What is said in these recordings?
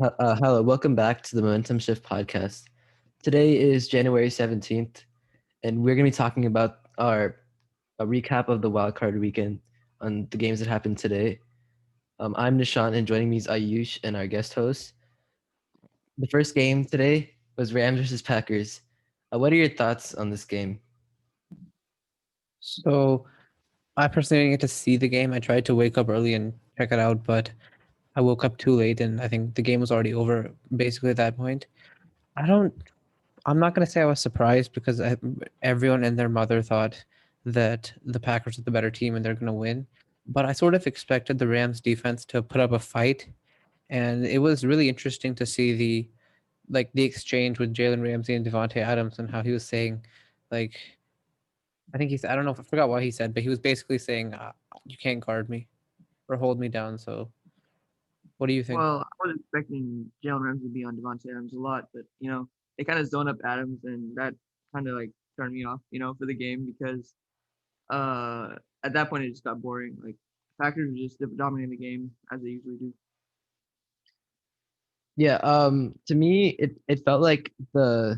Hello, welcome back to the Momentum Shift podcast. Today is January 17th, and we're going to be talking about a recap of the wildcard weekend on the games that happened today. I'm Nishan, and joining me is Ayush and our guest host. The first game today was Rams versus Packers. What are your thoughts on this game? So I personally didn't get to see the game. I tried to wake up early and check it out, but I woke up too late and I think the game was already over basically at that point. I don't I'm not going to say I was surprised because everyone and their mother thought that the Packers are the better team and they're going to win, but I sort of expected the Rams defense to put up a fight, and it was really interesting to see the exchange with Jalen Ramsey and Devontae Adams and how he was saying, like, I think I don't know if I forgot what he said, but he was basically saying, "You can't guard me or hold me down." So, what do you think? Well, I was expecting Jalen Ramsey to be on Devontae Adams a lot, but they kind of zoned up Adams, and that kind of like turned me off, for the game because at that point it just got boring. Like Packers were just dominating the game as they usually do. Yeah, to me, it felt like to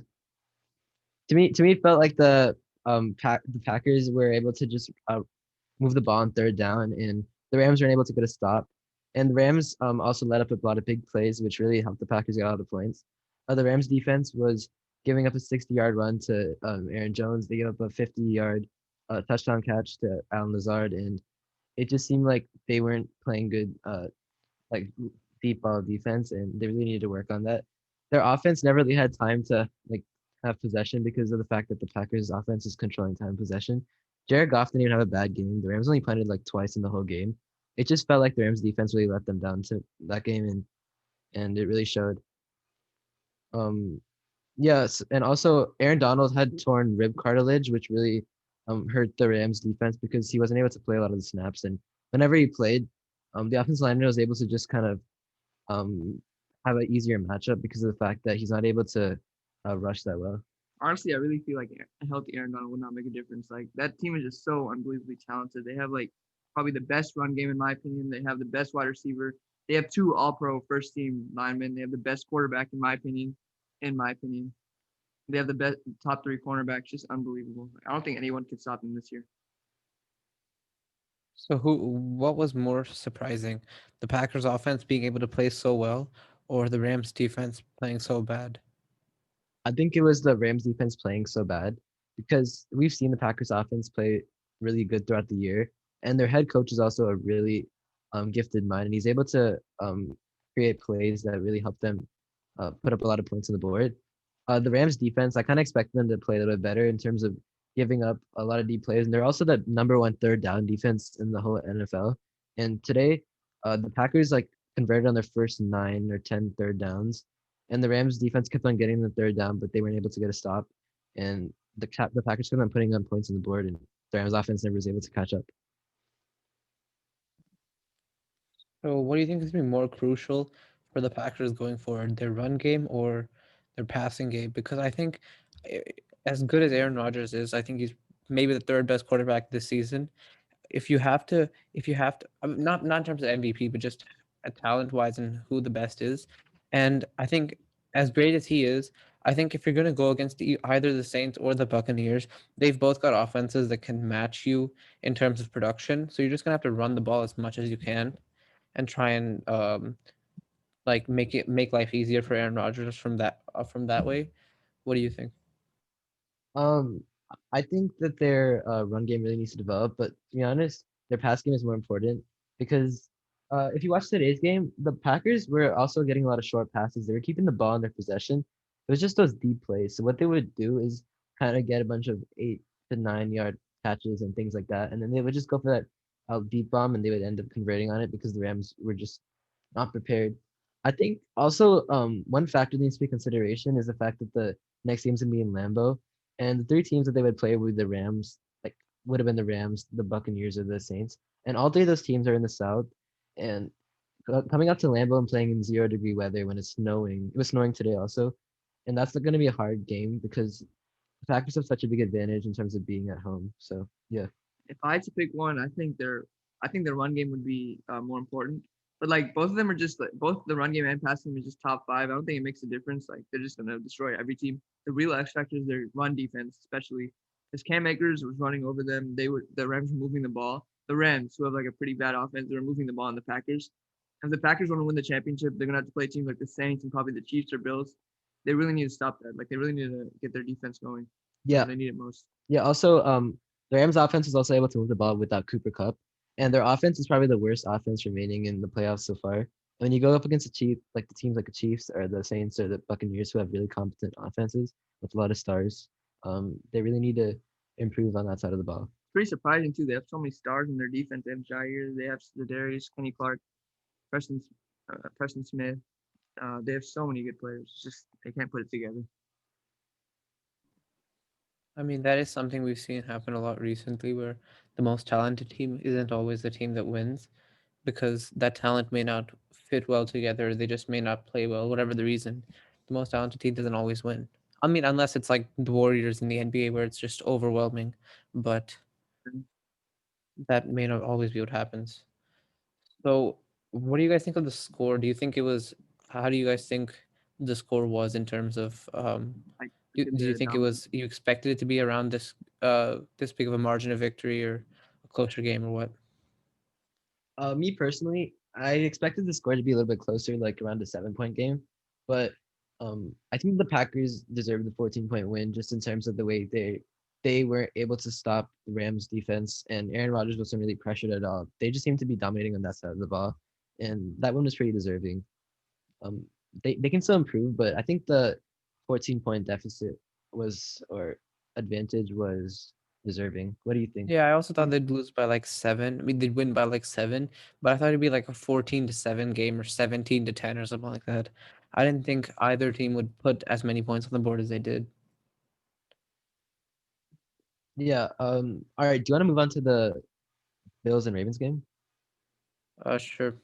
me it felt like the Packers were able to just move the ball on third down, and the Rams weren't able to get a stop. And the Rams also let up a lot of big plays, which really helped the Packers get a lot of points. The Rams defense was giving up a 60-yard run to Aaron Jones. They gave up a 50-yard touchdown catch to Alan Lazard, and it just seemed like they weren't playing good like deep ball defense, and they really needed to work on that. Their offense never really had time to like have possession because of the fact that the Packers' offense is controlling time possession. Jared Goff didn't even have a bad game. The Rams only punted like twice in the whole game. It just felt like the Rams defense really let them down to that game, and it really showed. Um, yes, and also Aaron Donald had torn rib cartilage, which really hurt the Rams defense because he wasn't able to play a lot of the snaps. And whenever he played, the offensive lineman was able to just kind of um, have an easier matchup because of the fact that he's not able to rush that well. Honestly, I really feel like a healthy Aaron Donald would not make a difference. Like that team is just so unbelievably talented. They have like probably the best run game in my opinion. They have the best wide receiver. They have two All-Pro first team linemen. They have the best quarterback in my opinion. In my opinion. They have the best top three cornerbacks, just unbelievable. I don't think anyone could stop them this year. So, what was more surprising, the Packers offense being able to play so well, or the Rams defense playing so bad? I think it was the Rams defense playing so bad because we've seen the Packers offense play really good throughout the year, and their head coach is also a really gifted mind, and he's able to create plays that really help them put up a lot of points on the board. The Rams defense, I kind of expect them to play a little bit better in terms of giving up a lot of deep plays, and they're also the number one third down defense in the whole NFL. And today, the Packers like converted on their first 9 or 10 third downs, and the Rams defense kept on getting the third down, but they weren't able to get a stop. And the Packers kept on putting on points on the board, and the Rams offense never was able to catch up. So, what do you think is going to be more crucial for the Packers going forward, their run game or their passing game? Because I think, eh, as good as Aaron Rodgers is, I think he's maybe the third best quarterback this season. If you have to not in terms of MVP, but just talent wise and who the best is. And I think, as great as he is, I think if you're going to go against either the Saints or the Buccaneers, they've both got offenses that can match you in terms of production. So you're just going to have to run the ball as much as you can and try and make life easier for Aaron Rodgers from that way. What do you think? Um, I think that their run game really needs to develop, but to be honest, their pass game is more important because if you watch today's game, the Packers were also getting a lot of short passes. They were keeping the ball in their possession. It was just those deep plays. So what they would do is kind of get a bunch of 8 to 9 yard catches and things like that, and then they would just go for that deep bomb, and they would end up converting on it because the Rams were just not prepared. I think also one factor that needs to be consideration is the fact that the next game's gonna be in Lambeau, and the three teams that they would play would be the Rams, like would have been the Rams, the Buccaneers, or the Saints. And all three of those teams are in the South. And coming up to Lambeau and playing in 0 degree weather when it's snowing, it was snowing today also. And that's going to be a hard game because the Packers have such a big advantage in terms of being at home. So yeah. If I had to pick one, I think their run game would be more important. But like both of them are just like both the run game and passing game is just top five. I don't think it makes a difference. Like they're just gonna destroy every team. The real X factor is their run defense, especially because Cam Akers was running over them. The Rams were moving the ball. The Rams, who have like a pretty bad offense, they were moving the ball on the Packers. If the Packers want to win the championship, they're gonna have to play teams like the Saints and probably the Chiefs or Bills. They really need to stop that. Like they really need to get their defense going. Yeah, They need it most. yeah. Also, the Rams offense is also able to move the ball without Cooper Cup, and their offense is probably the worst offense remaining in the playoffs so far. And when you go up against the teams like the Chiefs or the Saints or the Buccaneers who have really competent offenses with a lot of stars, they really need to improve on that side of the ball. Pretty surprising too. They have so many stars in their defense. They have Jair, they have Darius, Kenny Clark, Preston, Preston Smith. They have so many good players. It's just they can't put it together. I mean, that is something we've seen happen a lot recently, where the most talented team isn't always the team that wins, because that talent may not fit well together. They just may not play well, whatever the reason. The most talented team doesn't always win. I mean, unless it's like the Warriors in the NBA where it's just overwhelming, but that may not always be what happens. So, what do you guys think of the score? Do you think it was, how do you guys think the score was in terms of, Like do you the think it dominant. was, you expected it to be around this big of a margin of victory, or a closer game, or what? Me personally, I expected the score to be a little bit closer, like around a 7 point game, but I think the Packers deserved the 14 point win just in terms of the way they were able to stop the Rams defense, and Aaron Rodgers wasn't really pressured at all. They just seemed to be dominating on that side of the ball, and that one was pretty deserving. Um, they can still improve, but I think the 14 point deficit was or advantage was deserving. What do you think? Yeah, I also thought they'd lose by like 7. I mean, they'd win by like 7, but I thought it'd be like a 14-7 game or 17-10 or something like that. I didn't think either team would put as many points on the board as they did. Yeah. All right. Do you want to move on to the Bills and Ravens game? Sure.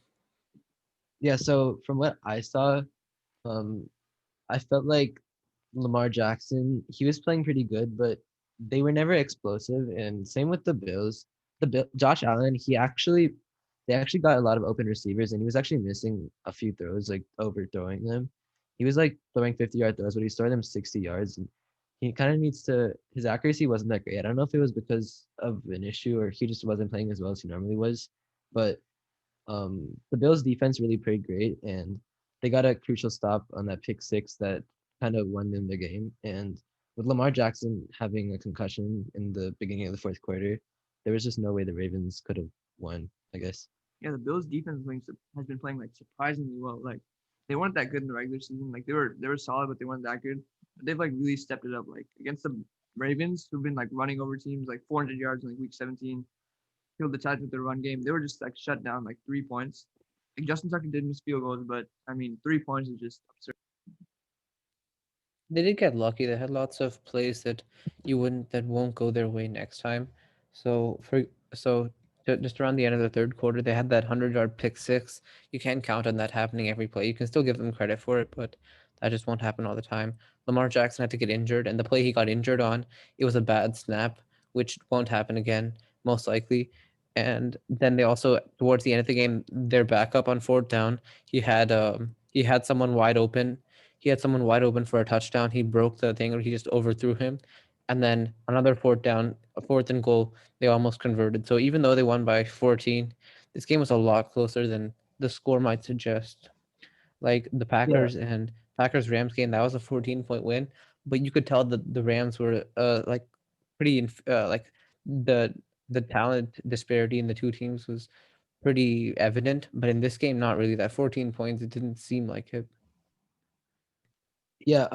Yeah. So from what I saw, um, I felt like Lamar Jackson, he was playing pretty good, but they were never explosive. And same with the Bills. Josh Allen, they actually got a lot of open receivers, and he was actually missing a few throws, like overthrowing them. He was like throwing 50-yard throws, but he stored them 60 yards. And he kind of needs to, his accuracy wasn't that great. I don't know if it was because of an issue or he just wasn't playing as well as he normally was, but the Bills defense really played great, and they got a crucial stop on that pick six that kind of won them the game. And with Lamar Jackson having a concussion in the beginning of the fourth quarter, there was just no way the Ravens could have won, I guess. Yeah, the Bills defense has been playing like surprisingly well. Like they weren't that good in the regular season. Like they were solid, but they weren't that good. But they've like really stepped it up. Like against the Ravens, who've been like running over teams like 400 yards in like week 17, killed the Titans with their run game. They were just like shut down like 3 points. Like Justin Tucker did miss field goals, but I mean 3 points is just absurd. They did get lucky. They had lots of plays that won't go their way next time. So just around the end of the third quarter, they had that 100-yard pick six. You can't count on that happening every play. You can still give them credit for it, but that just won't happen all the time. Lamar Jackson had to get injured, and the play he got injured on, it was a bad snap, which won't happen again, most likely. And then they also, towards the end of the game, their backup on fourth down, he had someone wide open. He had someone wide open for a touchdown. He broke the thing, or he just overthrew him. And then another fourth down, a fourth and goal, they almost converted. So even though they won by 14, this game was a lot closer than the score might suggest. Like the Yeah. Packers Rams game, that was a 14-point win, but you could tell that the Rams were like like the the talent disparity in the two teams was pretty evident. But in this game, not really. That 14 points, it didn't seem like it. Yeah.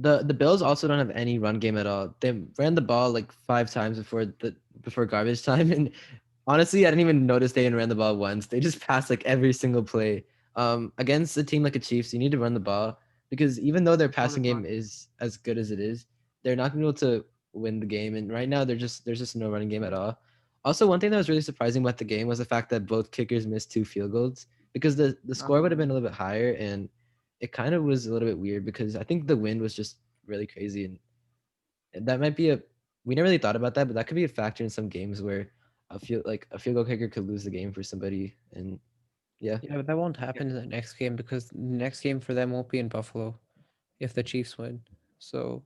The Bills also don't have any run game at all. They ran the ball like 5 times before garbage time, and honestly, I didn't even notice they ran the ball once. They just passed like every single play. Against a team like the Chiefs, you need to run the ball because even though their All the passing game clock. is as good as it is, they're not going to be able to win the game. And right now, there's just no running game at all. Also, one thing that was really surprising about the game was the fact that both kickers missed 2 field goals because the Not score would have only been a little bit higher, and it kind of was a little bit weird because I think the wind was just really crazy, and that might be a we never really thought about that, but that could be a factor in some games where a field goal kicker could lose the game for somebody, and Yeah. Yeah, but that won't happen in the next game because the next game for them won't be in Buffalo if the Chiefs win. So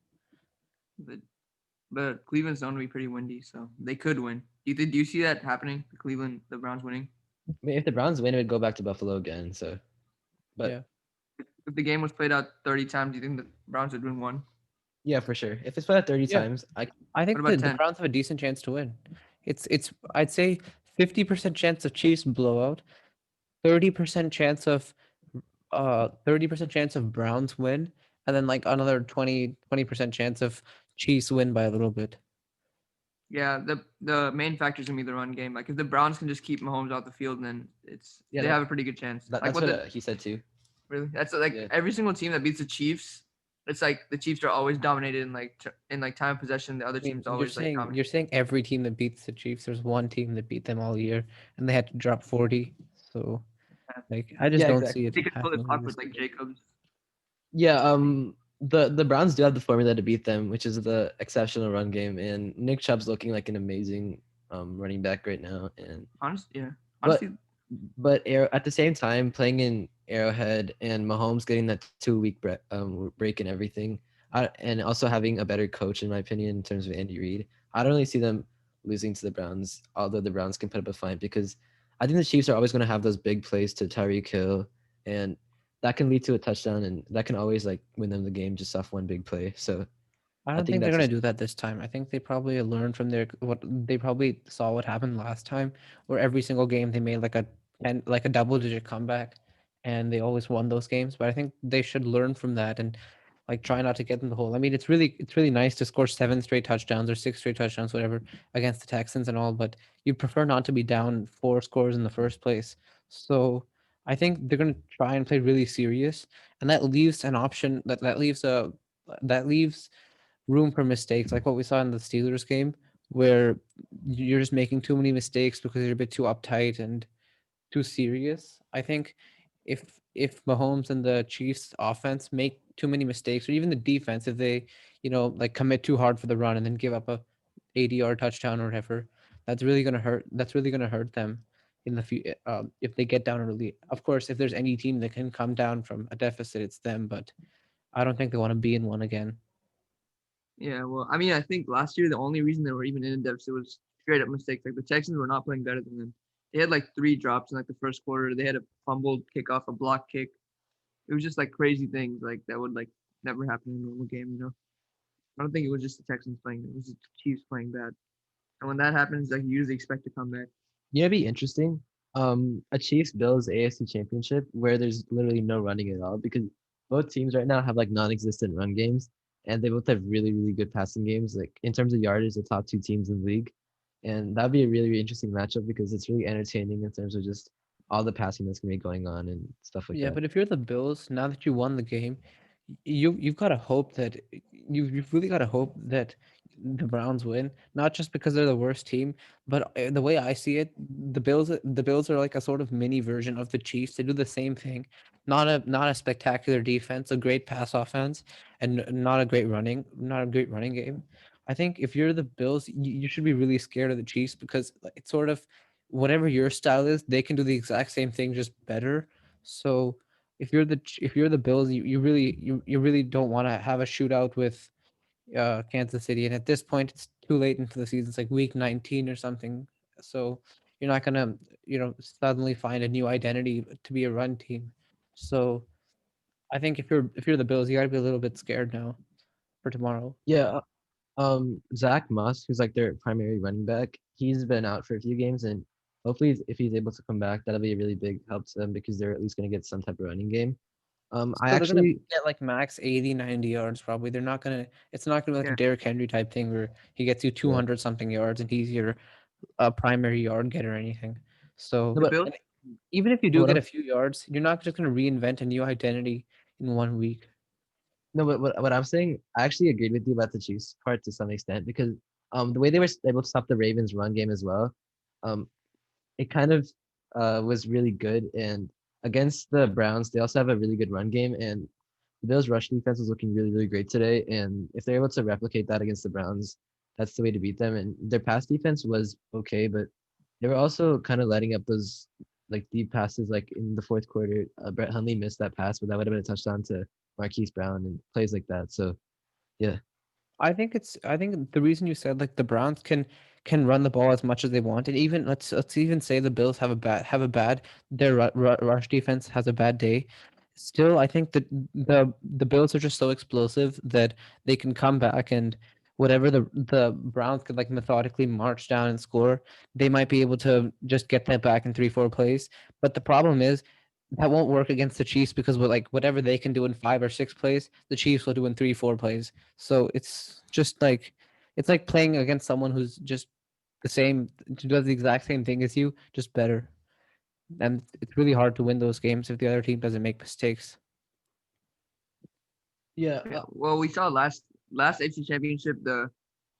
But Cleveland's known to be pretty windy, so they could win. Do you see that happening? The Browns winning. I mean, if the Browns win, it would go back to Buffalo again. So, but yeah, If the game was played out 30 times, do you think the Browns would win one? yeah, for sure. If it's played out 30 yeah. times, I What think about the 10? Browns have a decent chance to win. It's I'd say 50% chance of Chiefs blowout, 30% chance of 30% chance of Browns win, and then like another 20% chance of Chiefs win by a little bit. Yeah, the main factor is gonna be the run game. Like if the Browns can just keep Mahomes out the field, then yeah, they have a pretty good chance. Like that's what what the he said too. really that's like Yeah. every single team that beats the Chiefs, it's like the Chiefs are always dominated in like time of possession. The other I mean, team's always like dominated. you're saying every team that beats the Chiefs, there's one team that beat them all year, and they had to drop 40. So like, I just Yeah, don't see exactly. it They could pull the happening in clock this with like game. Jacobs. Yeah, the Browns do have the formula to beat them, which is the exceptional run game, and Nick Chubb's looking like an amazing running back right now. And Yeah. but Honestly, at the same time, playing in Arrowhead and Mahomes getting that 2 week break and everything, and also having a better coach, in my opinion, in terms of Andy Reid, I don't really see them losing to the Browns. Although the Browns can put up a fight, because I think the Chiefs are always going to have those big plays to Tyreek Hill, and that can lead to a touchdown, and that can always like win them the game just off one big play. So I I don't think think they're that's gonna just do that this time. I think they probably learned from their what they probably saw what happened last time, where every single game they made like a double digit comeback, and they always won those games. But I think they should learn from that and like try not to get in the hole. I mean, it's really nice to score 7 straight touchdowns or 6 straight touchdowns, whatever, against the Texans and all, but you prefer not to be down 4 scores in the first place. So I think they're gonna try and play really serious, and that leaves an option that leaves room for mistakes, like what we saw in the Steelers game, where you're just making too many mistakes because you're a bit too uptight and too serious. I think if Mahomes and the Chiefs offense make too many mistakes, or even the defense, if they, like commit too hard for the run and then give up a 80-yard touchdown or whatever, that's really gonna hurt. That's really gonna hurt them in the future if they get down early. Of course, if there's any team that can come down from a deficit, it's them. But I don't think they want to be in one again. yeah. Well, I mean, I think last year the only reason they were even in a deficit was straight up mistakes. Like the Texans were not playing better than them. They had like 3 drops in like the first quarter. They had a fumbled kickoff, a block kick. It was just like crazy things like that would like never happen in a normal game. I don't think it was just the Texans playing. It was the Chiefs playing bad. And when that happens, like you usually expect to come back. yeah, it'd be interesting. A Chiefs Bills AFC Championship where there's literally no running at all, because both teams right now have like non-existent run games, and they both have really really good passing games. Like in terms of yardage, the top two teams in the league, and that'd be a really really interesting matchup because it's really entertaining in terms of just all the passing that's gonna be going on and stuff like Yeah, that. but if you're the Bills, now that you won the game, you've got to hope that you've really got to hope that the Browns win, not just because they're the worst team, but the way I see it, the Bills are like a sort of mini version of the Chiefs. They do the same thing, not a spectacular defense, a great pass offense, and not a great running game. I think if you're the Bills, you should be really scared of the Chiefs because it's sort of whatever your style is, they can do the exact same thing just better. So if you're the Bills, you really don't want to have a shootout with Kansas City. And at this point, it's too late into the season. It's like week 19 or something. So you're not gonna suddenly find a new identity to be a run team. So I think if you're the Bills, you got to be a little bit scared now for tomorrow. Yeah, Zach Moss, who's like their primary running back, he's been out for a few games, and hopefully if he's able to come back, that'll be a really big help to them because they're at least gonna get some type of running game. I So they're gonna actually get like max 80, 90 yards probably. They're not gonna. It's not gonna be like a Yeah. Derrick Henry type thing where he gets you yeah 200 something yards and he's your primary yard getter or anything. So no, The but Bills, and even if you do what get I'm a few yards, you're not just gonna reinvent a new identity in 1 week. no, but what I'm saying, I actually agreed with you about the Chiefs part to some extent because the way they were able to stop the Ravens' run game as well, um, it kind of was really good. And against the Browns, they also have a really good run game, and the Bills' rush defense was looking really really great today. And if they're able to replicate that against the Browns, that's the way to beat them. And their pass defense was okay, but they were also kind of letting up like deep passes like in the fourth quarter. Brett Hundley missed that pass, but that would have been a touchdown to Marquise Brown and plays like that. So yeah, I think the reason you said like the Browns can run the ball as much as they want, and even let's even say the Bills have a bad their rush defense has a bad day. Still, I think that the Bills are just so explosive that they can come back, and whatever the Browns could like methodically march down and score, they might be able to just get that back in 3-4 plays. But the problem is that won't work against the Chiefs because like whatever they can do in 5 or 6 plays, the Chiefs will do in 3-4 plays. So it's like playing against someone who's just the same, does the exact same thing as you, just better. And it's really hard to win those games if the other team doesn't make mistakes. yeah. Yeah. Well, we saw last AFC Championship, the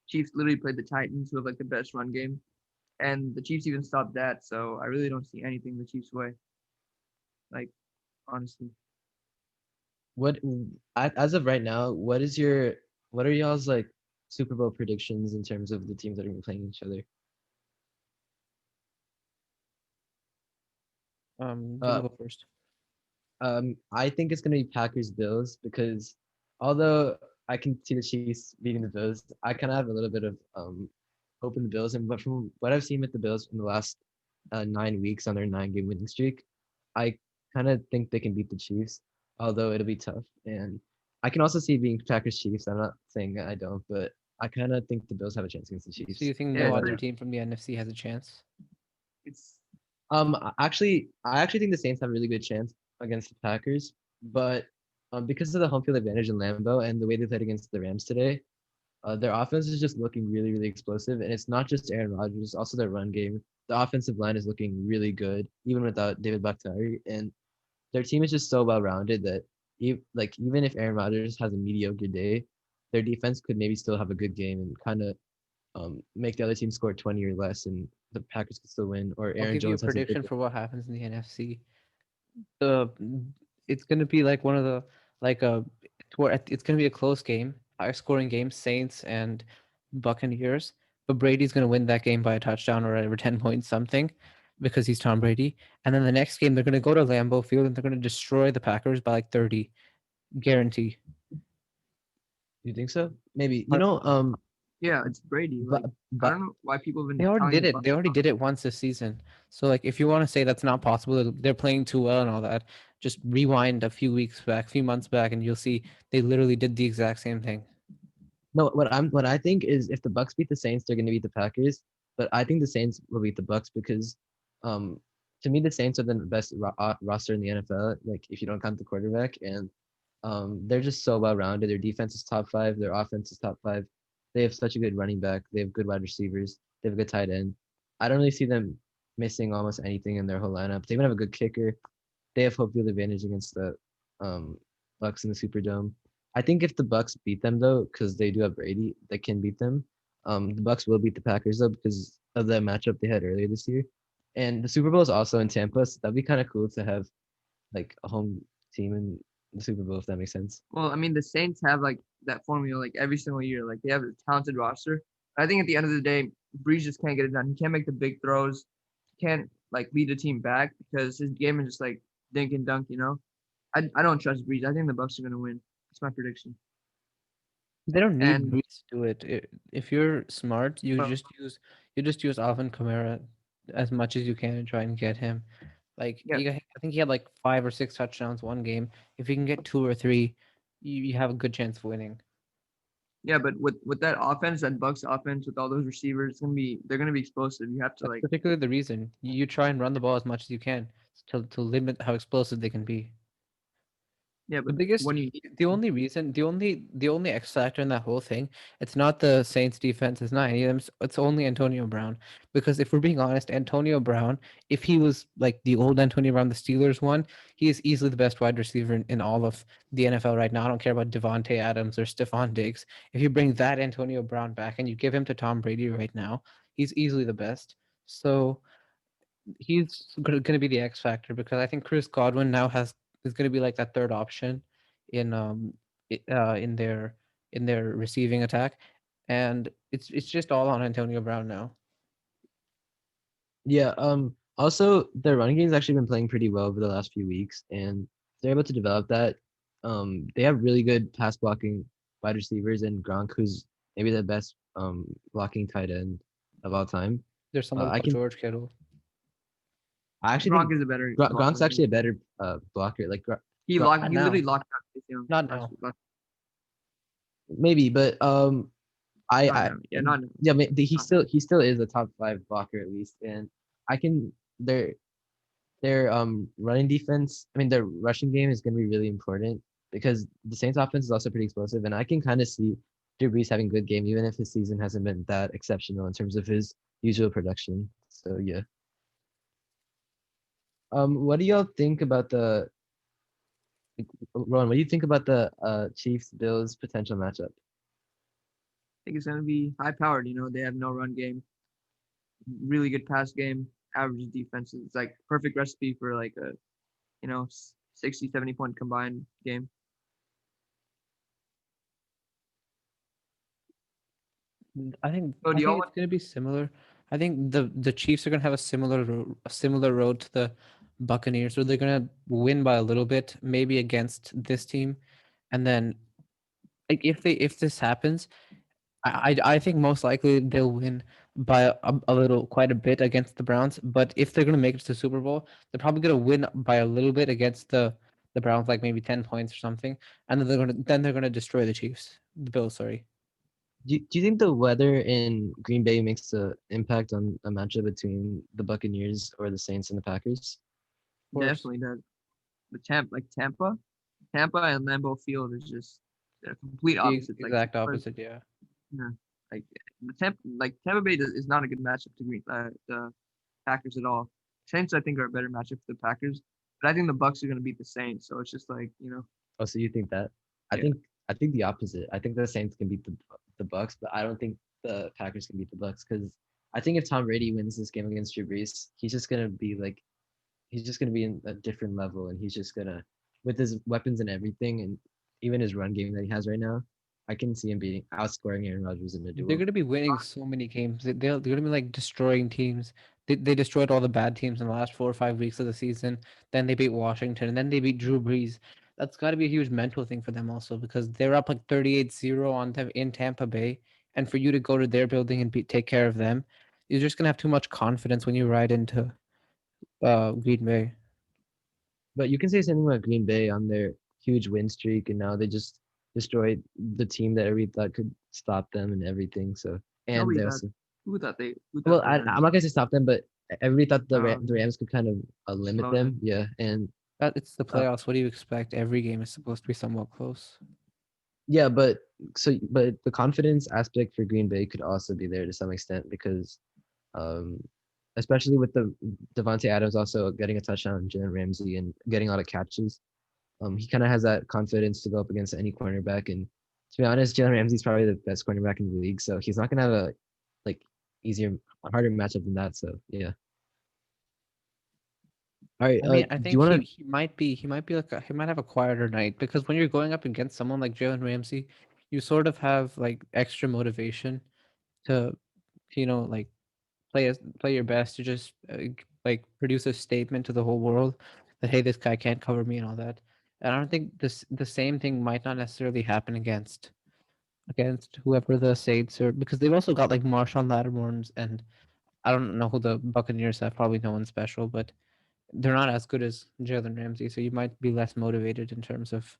Chiefs literally played the Titans, who have like the best run game, and the Chiefs even stopped that. So I really don't see anything the Chiefs' way. Like honestly, What as of right now, what are y'all's like Super Bowl predictions in terms of the teams that are gonna be playing each other? You can Uh, go first. I think it's gonna be Packers Bills because although I can see the Chiefs beating the Bills, I kind of have a little bit of hope in the Bills. And but from what I've seen with the Bills in the last 9 weeks on their 9-game winning streak, I kind of think they can beat the Chiefs, although it'll be tough. And I can also see it being Packers Chiefs. I'm not saying I don't, but I kind of think the Bills have a chance against the So Chiefs. you think yeah, no it's other pretty. team from the NFC has a chance? It's I actually think the Saints have a really good chance against the Packers, but because of the home field advantage in Lambeau and the way they played against the Rams today, their offense is just looking really, really explosive. And it's not just Aaron Rodgers, also their run game. The offensive line is looking really good, even without David Bakhtiari. And their team is just so well rounded that even if Aaron Rodgers has a mediocre day, their defense could maybe still have a good game and kind of make the other team score 20 or less, and the Packers could still win. Or I'll Aaron give you a Jones has a good prediction day. for what happens in the NFC. The It's gonna be like one of the like it's gonna be a close game, high scoring game, Saints and Buccaneers. But Brady's gonna win that game by a touchdown or whatever, 10 points something, because he's Tom Brady. And then the next game they're gonna go to Lambeau Field and they're gonna destroy the Packers by like 30, guarantee. You think so? Maybe. But yeah, it's Brady. But Like I but don't know why people have they been already telling did the it. Bucs. They already did it once this season. So like, if you want to say that's not possible, they're playing too well and all that, just rewind a few weeks back, few months back, and you'll see they literally did the exact same thing. no, what I think is if the Bucks beat the Saints, they're gonna beat the Packers. But I think the Saints will beat the Bucks because, um, to me the Saints are the best roster in the NFL. Like if you don't count the quarterback, and they're just so well rounded. Their defense is top five. Their offense is top five. They have such a good running back. They have good wide receivers. They have a good tight end. I don't really see them missing almost anything in their whole lineup. They even have a good kicker. They have home field advantage against the um, Bucks in the Superdome. I think if the Bucks beat them though, because they do have Brady, they can beat them. The Bucks will beat the Packers though because of the matchup they had earlier this year. And the Super Bowl is also in Tampa, so that'd be kind of cool to have like a home team in the Super Bowl if that makes sense. Well, I mean, the Saints have like that formula like every single year. Like they have a talented roster. I think at the end of the day, Breeze just can't get it done. He can't make the big throws. He can't like lead the team back because his game is just like dink and dunk. I don't trust Breeze. I think the Bucks are gonna win. That's my prediction. They don't need And Brees to do it. If you're smart, well, you just use Alvin Kamara as much as you can and try and get him. Like yeah, I think he had like 5 or 6 touchdowns one game. If you can get 2 or 3, you have a good chance of winning. yeah, but with that offense, that Bucks offense with all those receivers, they're gonna be explosive. You have to That's like particularly the reason you try and run the ball as much as you can to limit how explosive they can be. yeah, The but biggest, when you the only reason, the only X factor in that whole thing, it's not the Saints defense, it's not any of them. It's only Antonio Brown. Because if we're being honest, Antonio Brown, if he was like the old Antonio Brown, the Steelers one, he is easily the best wide receiver in all of the NFL right now. I don't care about Devontae Adams or Stephon Diggs. If you bring that Antonio Brown back and you give him to Tom Brady right now, he's easily the best. So he's going to be the X factor because I think Chris Godwin now has is going to be like that third option in in their receiving attack, and it's just all on Antonio Brown now. Yeah. Also, their running game's actually been playing pretty well over the last few weeks, and they're able to develop that. They have really good pass blocking wide receivers, and Gronk, who's maybe the best blocking tight end of all time. There's someone I called can George Kittle. I actually Gronk think is a better Gronk's blocker. actually a better blocker. Like He Gronk, locked. Not He literally now. locked out Chase Young Not last now. week. maybe, but Not I now. Yeah, not now. yeah, he Not now. still is a top 5 blocker at least, and I can their running defense. I mean, their rushing game is going to be really important because the Saints offense is also pretty explosive, and I can kind of see Drew Brees having a good game even if his season hasn't been that exceptional in terms of his usual production. So yeah. What do y'all think about the Ron? What do you think about the Chiefs Bills potential matchup? I think it's gonna be high powered. They have no run game, really good pass game, average defense. It's like perfect recipe for like a 60, 70 point combined game. I think So I do y'all think it's gonna be similar. I think the Chiefs are gonna have a similar road to the Buccaneers, where they're gonna win by a little bit, maybe against this team, and then like if this happens, I think most likely they'll win by a little, quite a bit against the Browns. But if they're gonna make it to the Super Bowl, they're probably gonna win by a little bit against the Browns, like maybe 10 points or something, and then they're gonna destroy the Chiefs, the Bills. Sorry. Do you think the weather in Green Bay makes an impact on a matchup between the Buccaneers or the Saints and the Packers? Of course. definitely that the Tampa and Lambeau Field is just they're complete The opposites. Like exact opposite, yeah. yeah, like Tampa Bay is not a good matchup to the Packers at all. Saints I think are a better matchup for the Packers, but I think the Bucks are gonna beat the Saints. So it's just like Oh, so you think that? I yeah. think I think the opposite. I think the Saints can beat the Bucks, but I don't think the Packers can beat the Bucks because I think if Tom Brady wins this game against Drew Brees, he's just gonna be in a different level, and he's just gonna with his weapons and everything, and even his run game that he has right now, I can see him outscoring Aaron Rodgers in a They're duel. gonna be winning so many games. They're gonna be like destroying teams. They destroyed all the bad teams in the last 4 or 5 weeks of the season. Then they beat Washington, and then they beat Drew Brees. That's got to be a huge mental thing for them also, because they're up like 38-0 on them in Tampa Bay, and for you to go to their building and take care of them, you're just gonna have too much confidence when you ride into Green Bay. But you can say something about Green Bay on their huge win streak, and now they just destroyed the team that everybody thought could stop them and everything. So, and Nobody they thought also, who well, thought they were gonna I'm not gonna say stop them, but everybody thought the um, Rams could kind of limit slow them. them. Yeah, and That it's the uh, playoffs. What do you expect? Every game is supposed to be somewhat close. yeah, but the confidence aspect for Green Bay could also be there to some extent because, um, especially with the Devontae Adams also getting a touchdown on Jalen Ramsey and getting a lot of catches. He kind of has that confidence to go up against any cornerback. And to be honest, Jalen Ramsey's probably the best cornerback in the league, so he's not gonna have a like easier, harder matchup than that. So yeah. All right. I mean, I Do you think want to? he might be like he might have a quieter night, because when you're going up against someone like Jalen Ramsey, you sort of have like extra motivation to like play your best, to just like produce a statement to the whole world that, hey, this guy can't cover me and all that. And I don't think the same thing might not necessarily happen against whoever the Saints are, because they've also got like Marshawn Lattimore, and I don't know who the Buccaneers have. Probably no one special, but they're not as good as Jalen Ramsey, so you might be less motivated in terms of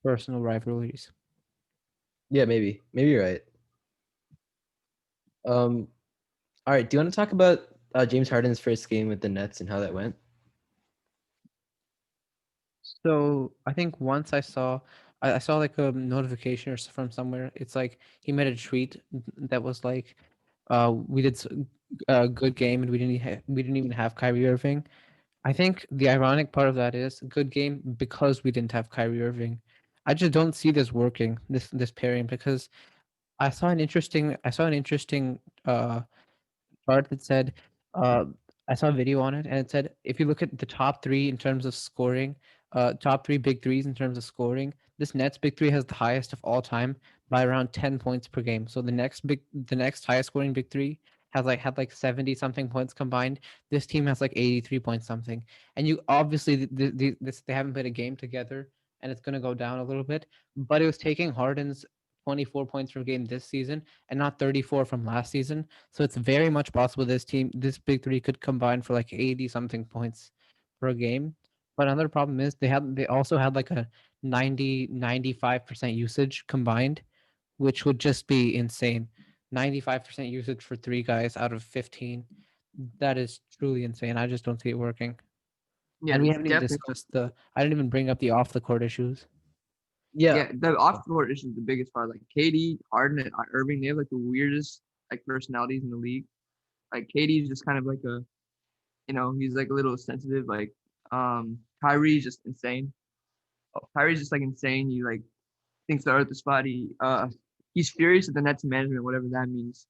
personal rivalries. Yeah, maybe you're right. Um. All right. Do you want to talk about James Harden's first game with the Nets and how that went? So I think once I saw like a notification from somewhere. It's like he made a tweet that was like, we did a good game, and we didn't even have Kyrie Irving. I think the ironic part of that is good game because we didn't have Kyrie Irving. I just don't see this working, this pairing, because I saw an interesting chart that said, uh, I saw a video on it, and it said if you look at the top three in terms of scoring, top three big threes in terms of scoring, this Nets big three has the highest of all time by around 10 points per game. So the next highest scoring big three has like had like 70 something points combined. This team has like 83 points something. And you obviously they haven't played a game together and it's going to go down a little bit, but it was taking Harden's 24 points per game this season and not 34 from last season. So it's very much possible this big three could combine for like 80 something points per game. But another problem is they also had like a 95% usage combined, which would just be insane. 95% usage for three guys out of 15. That is truly insane. I just don't see it working. Yeah, And we it's haven't even definitely. discussed I didn't even bring up the off the court issues. Yeah. Yeah, the off the court issue is the biggest part. Like KD, Harden, and Irving, they have like the weirdest like personalities in the league. Like KD is just kind of like a, he's like a little sensitive. Like Kyrie's just insane. Kyrie's just like insane. He like thinks they're at the spot. He's furious at the Nets management, whatever that means,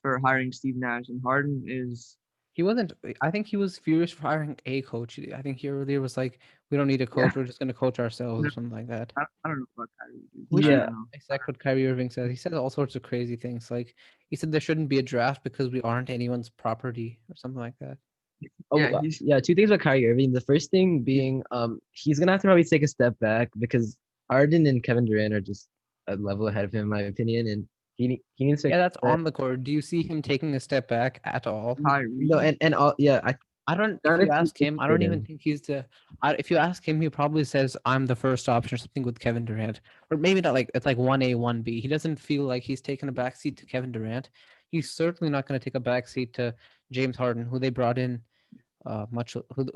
for hiring Steve Nash. And Harden is He wasn't. I think he was furious for hiring a coach. I think he earlier was like, "We don't need a yeah. coach. We're just going to coach ourselves," No, or something like that. I don't know about Kyrie, dude. Which I is Yeah. don't know. exactly what Kyrie Irving said. He said all sorts of crazy things. Like he said there shouldn't be a draft because we aren't anyone's property or something like that. Yeah, Oh, he's yeah. Two things about Kyrie Irving. The first thing being, he's gonna have to probably take a step back because Harden and Kevin Durant are just a level ahead of him, in my opinion, and he needs to Yeah, that's accept that. on the court. Do you see him taking a step back at all? No, Kyrie. and all yeah. I don't. If Not you if ask him, I trade don't even him. think he's the. If you ask him, he probably says I'm the first option or something with Kevin Durant, or maybe not. Like it's like 1A, 1B. He doesn't feel like he's taken a backseat to Kevin Durant. He's certainly not going to take a backseat to James Harden, who they brought in.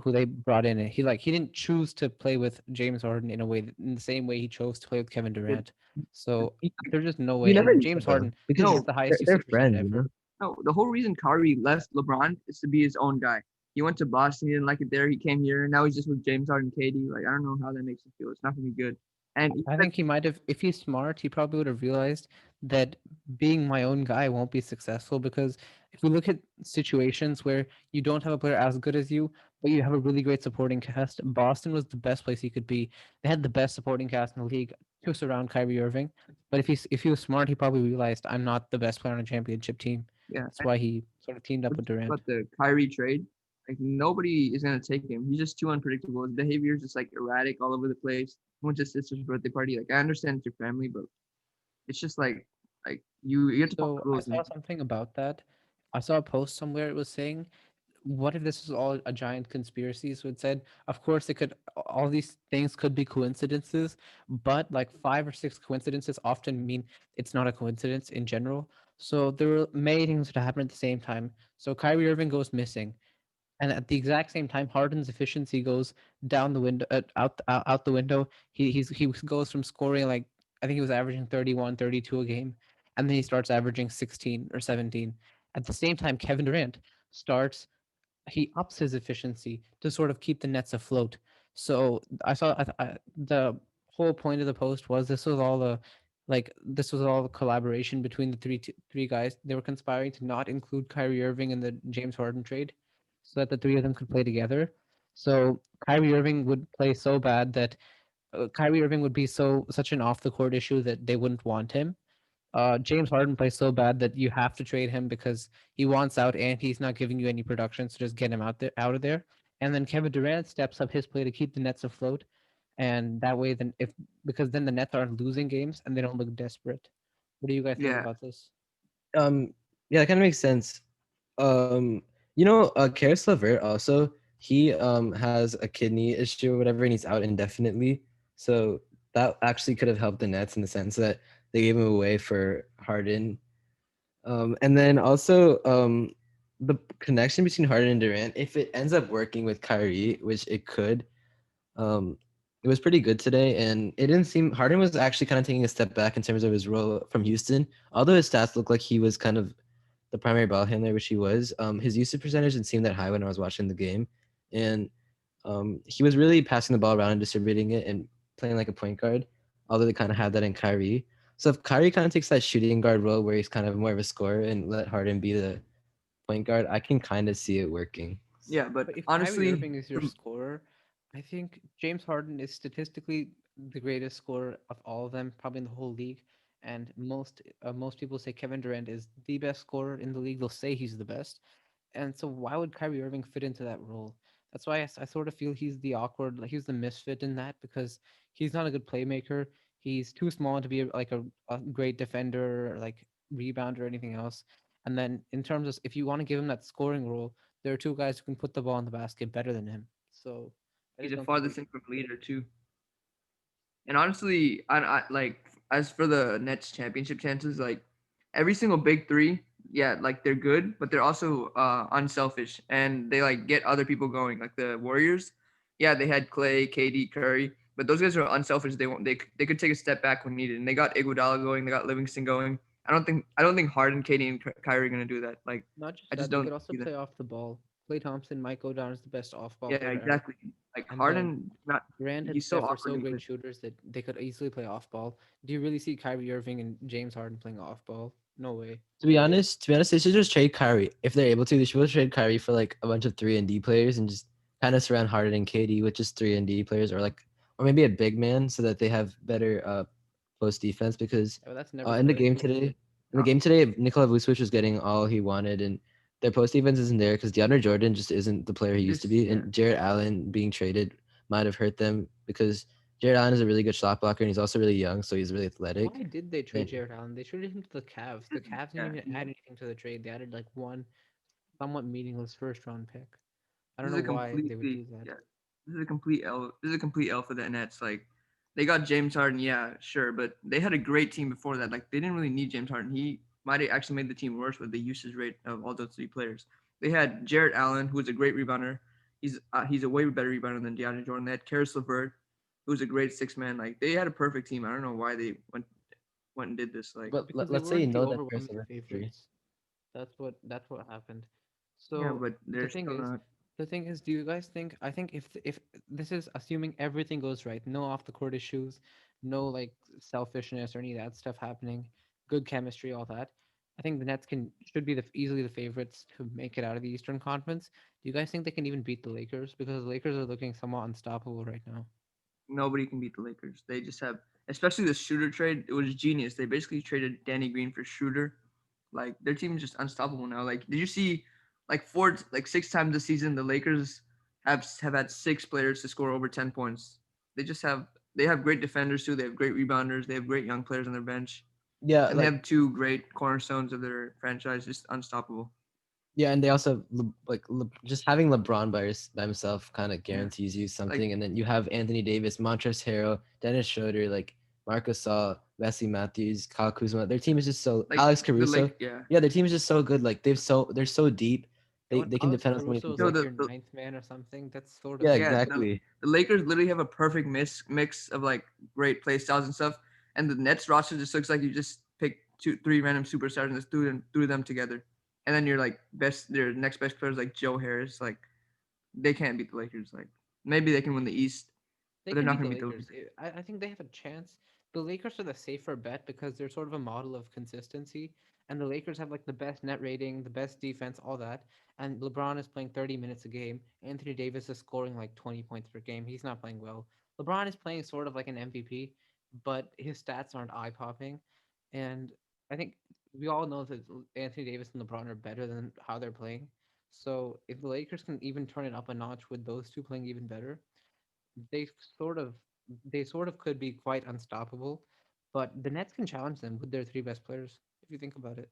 Who they brought in. He didn't choose to play with James Harden in a way in the same way he chose to play with Kevin Did, Durant. So You, there's just no you way. never And know James though Harden, because he has no, the highest they're usage percentage friends, you ever. know. no. The whole reason Kyrie left LeBron is to be his own guy. He went to Boston. He didn't like it there. He came here, and now he's just with James Harden, KD. Like I don't know how that makes him feel. It's not gonna be good. And he I said, think he might have, if he's smart, he probably would have realized that being my own guy won't be successful because if we look at situations where you don't have a player as good as you, but you have a really great supporting cast, Boston was the best place he could be. They had the best supporting cast in the league to surround Kyrie Irving. But if he was smart, he probably realized I'm not the best player on a championship team. yeah. That's why he sort of teamed up with Durant. About the Kyrie trade, like nobody is gonna take him. He's just too unpredictable. His behavior is just like erratic all over the place. He went to his sister's birthday party. Like I understand it's your family, but it's just like you have to follow So the I rules. saw something about that. I saw a post somewhere it was saying what if this was all a giant conspiracy? So it said, of course, it could, all these things could be coincidences, but like 5 or 6 coincidences often mean it's not a coincidence in general. So there were many things that happened at the same time. So Kyrie Irving goes missing. And at the exact same time, Harden's efficiency goes down the window, out the window. He goes from scoring like I think he was averaging 31, 32 a game, and then he starts averaging 16 or 17. At the same time, Kevin Durant starts he ups his efficiency to sort of keep the Nets afloat. So the whole point of the post was this was all the collaboration between the three guys. They were conspiring to not include Kyrie Irving in the James Harden trade, so that the three of them could play together. So Kyrie Irving would play so bad that Kyrie Irving would be such an off the court issue that they wouldn't want him. James Harden plays so bad that you have to trade him because he wants out and he's not giving you any production. So just get him out of there. And then Kevin Durant steps up his play to keep the Nets afloat, and that way, then if because then the Nets aren't losing games and they don't look desperate. What do you guys think Yeah, about this? Um, yeah, that kind of makes sense. Karis LeVert also has a kidney issue or whatever, and he's out indefinitely. So that actually could have helped the Nets in the sense that they gave him away for Harden. And then also the connection between Harden and Durant, if it ends up working with Kyrie, which it could, it was pretty good today, and it didn't seem Harden was actually kind of taking a step back in terms of his role from Houston. Although his stats looked like he was kind of the primary ball handler, which he was. His usage percentage didn't seem that high when I was watching the game, and he was really passing the ball around and distributing it and playing like a point guard. Although they kind of had that in Kyrie. So if Kyrie kind of takes that shooting guard role where he's kind of more of a scorer and let Harden be the point guard, I can kind of see it working. yeah. But But if Kyrie honestly, Irving is your scorer, I think James Harden is statistically the greatest scorer of all of them, probably in the whole league. and most people say Kevin Durant is the best scorer in the league. They'll say he's the best, and so why would Kyrie Irving fit into that role? That's why I sort of feel he's the awkward, like he's the misfit in that because he's not a good playmaker. He's too small to be like a great defender or like rebounder or anything else. And then in terms of if you want to give him that scoring role, there are two guys who can put the ball in the basket better than him. So I He's just a don't think farthest thing from leader too. And honestly, I like as for the Nets championship chances, like every single big three, yeah, like they're good, but they're also unselfish and they like get other people going. Like the Warriors, yeah, they had Clay, KD, Curry, but those guys are unselfish. They won't they could take a step back when needed, and they got Iguodala going, they got Livingston going. I don't think Harden, KD, and Kyrie are gonna do that. Like not just I just that, they don't could also see that. play off the ball. Klay Thompson might go down as the best off-ball Yeah, player ever. exactly. Like And then Harden, not Durant and he's so Steph are so awkwardly great good. shooters that they could easily play off ball. Do you really see Kyrie Irving and James Harden playing off ball? No way. To be honest, they should just trade Kyrie if they're able to. They should trade Kyrie for like a bunch of 3 and D players and just kind of surround Harden and KD with just 3 and D players, or maybe a big man so that they have better post defense. Because Yeah, but that's never in the gonna game do. today, Uh, Nikola Vucevic was getting all he wanted, and their post defense isn't there because DeAndre Jordan just isn't the player he used to just be, yeah. and Jarrett Allen being traded might have hurt them because Jarrett Allen is a really good shot blocker and he's also really young, so he's really Why athletic. did they trade And Jared Allen? They traded him to the Cavs. The Cavs didn't Yeah, even add anything to the trade. They added like one somewhat meaningless first round pick. I don't this know is a why they would completely do that. yeah. This is a complete L. This is a complete L for the Nets. Like they got James Harden, yeah, sure, but they had a great team before that. Like they didn't really need James Harden. He might have actually made the team worse with the usage rate of all those three players. They had Jarrett Allen, who was a great rebounder. He's a way better rebounder than DeAndre Jordan. They had Karis LeVert, who was a great six man. Like they had a perfect team. I don't know why they went and did this. Like but Because they let's say you weren't the know that Karis overwhelming LeVert is free. favorites. That's what happened. yeah, So but the they're thing still is, not. do you guys think? I think if this is assuming everything goes right, no off the court issues, no like selfishness or any of that stuff happening, good chemistry, all that. I think the Nets can should be easily the favorites to make it out of the Eastern Conference. Do you guys think they can even beat the Lakers? Because the Lakers are looking somewhat unstoppable right now. Nobody can beat the Lakers. They just have, especially the Shooter trade. It was genius. They basically traded Danny Green for Shooter. Like their team is just unstoppable now. Like, did you see, like like 6 times this season, the Lakers have had 6 players to score over 10 points. They just have they have great defenders too. They have great rebounders. They have great young players on their bench, Yeah, and they have 2 great cornerstones of their franchise. Just unstoppable. yeah, and they also have just having LeBron by himself kind of Yeah, guarantees you like something, and then you have Anthony Davis, Montrezl Harrell, Dennis Schroeder, like Marcus Gasol, Wesley Matthews, Kyle Kuzma. Their team is just so like Alex the Caruso. Lake. Yeah, Yeah, their team is just so good. Like they're so deep. And They when they can Alex defend on so many Caruso is no, people. like your ninth man or something, that's sort of Yeah, yeah, scary. exactly. the Lakers literally have a perfect mix of like great play styles and stuff. And the Nets roster just looks like you just picked 2, 3 random superstars and just threw them together. And then your like their next best players like Joe Harris, like they can't beat the Lakers. Like maybe they can win the East, They but they're can not beat gonna the beat the Lakers. Lakers. I think they have a chance. The Lakers are the safer bet because they're sort of a model of consistency, and the Lakers have like the best net rating, the best defense, all that. And LeBron is playing 30 minutes a game. Anthony Davis is scoring like 20 points per game. He's not playing well. LeBron is playing sort of like an MVP, but his stats aren't eye popping. And I think we all know that Anthony Davis and LeBron are better than how they're playing. So if the Lakers can even turn it up a notch with those two playing even better, they sort of they sort of could be quite unstoppable, but the Nets can challenge them with their three best players if you think about it.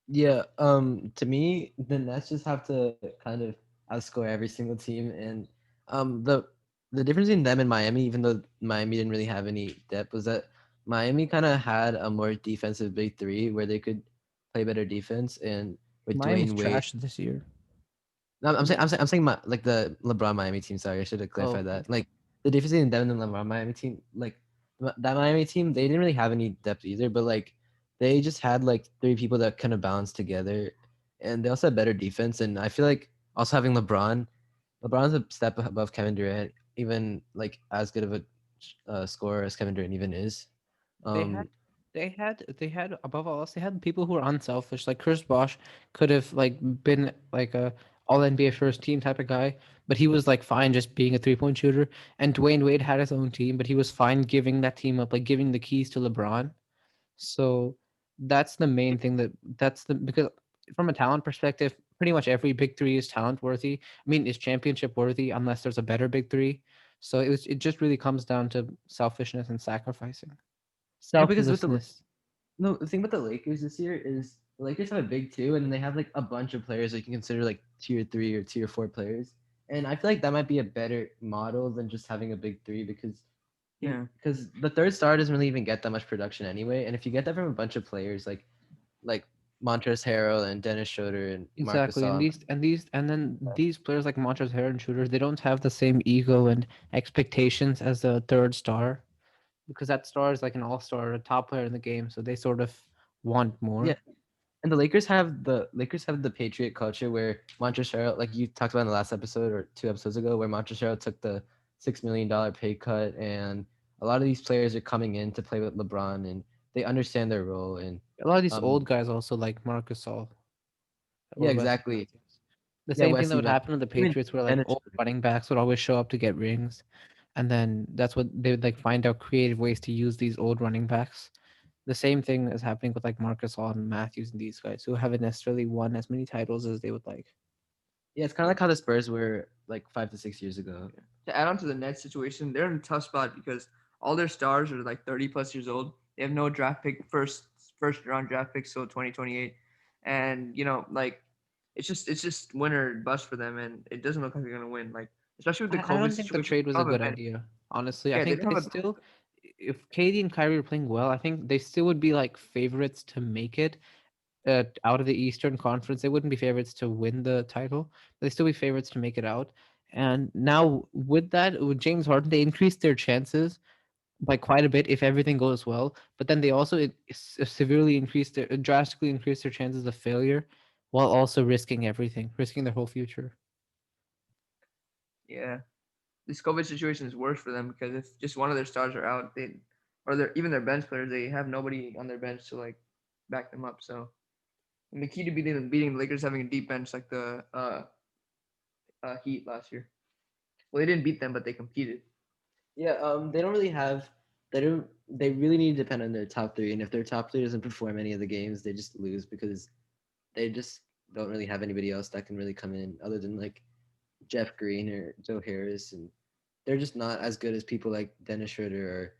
Yeah, to me, the Nets just have to kind of outscore every single team, and um, the the difference between them and Miami, even though Miami didn't really have any depth, was that Miami kind of had a more defensive big three where they could play better defense, and with Miami's Dwayne Wade. trash this year. No, I'm saying Yeah, like the LeBron Miami team. Sorry, I should have Oh, clarified okay. that. Like the difference between them and the LeBron Miami team, like that Miami team, they didn't really have any depth either, but like they just had like 3 people that kind of balanced together, and they also had better defense. And I feel like also having LeBron's a step above Kevin Durant, even like as good of a scorer as Kevin Durant even is. They had Um, they had above all else, they had people who were unselfish. Like Chris Bosh could have like been like a all NBA first team type of guy, but he was like fine just being a 3-point shooter. And Dwayne Wade had his own team, but he was fine giving that team up, like giving the keys to LeBron. So that's the main thing because from a talent perspective, pretty much every big three is talent worthy. I mean, is championship worthy unless there's a better big three. So it just really comes down to selfishness and sacrificing. Yeah, because with the Selflessness. no, the thing about the Lakers this year is the Lakers have a big two, and they have like a bunch of players that you can consider like tier 3 or tier 4 players. And I feel like that might be a better model than just having a big three Yeah. because the third star doesn't really even get that much production anyway. And if you get that from a bunch of players like Montrezl Harrell and Dennis Schroeder and Marc Exactly, and Gasol, these players like Montrezl Harrell and Shooter, they don't have the same ego and expectations as the third star, because that star is like an all-star, a top player in the game, so they sort of want yeah. more. And the Lakers have the Patriot culture where Montrezl, like you talked about in the last episode or 2 episodes ago, where Montrezl took the $6 million pay cut, and a lot of these players are coming in to play with LeBron, and they understand their role. And A lot of these um, old guys also like Marcus Gasol yeah, or Wesley exactly. Matthews. The Yeah, same thing that Wesley would Matthews, happen to the even Patriots, where like Dennis old Schroeder. running backs would always show up to get rings, and then that's what they would like find out creative ways to use these old running backs. The same thing is happening with like Marcus Gasol and Matthews and these guys who haven't necessarily won as many titles as they would like. Yeah, it's kind of like how the Spurs were like 5 to 6 years ago. Yeah. To add on to the Nets situation, they're in a tough spot because all their stars are like 30 plus years old. They have no draft pick, first round draft picks till 2028, and like it's just win or bust for them, and it doesn't look like they're gonna win. Like especially with the I COVID don't think the situation, trade they was a don't have good a bench. idea. Honestly, I Yeah, they think don't they have a still, if KD and Kyrie were playing well, I think they still would be like favorites to make it out of the Eastern Conference. They wouldn't be favorites to win the title, but they still be favorites to make it out. And now with that, with James Harden, they increased their chances by quite a bit if everything goes well. But then they also severely drastically increased their chances of failure, while also risking everything, risking their whole future. Yeah, this COVID situation is worse for them because if just one of their stars are out, even their bench players, they have nobody on their bench to like back them up. So and the key to beating the Lakers having a deep bench like the Heat last year. Well, they didn't beat them, but they competed. Yeah, they don't really have. They don't. They really need to depend on their top three, and if their top three doesn't perform any of the games, they just lose because they just don't really have anybody else that can really come in other than like Jeff Green or Joe Harris, and they're just not as good as people like Dennis Schroeder or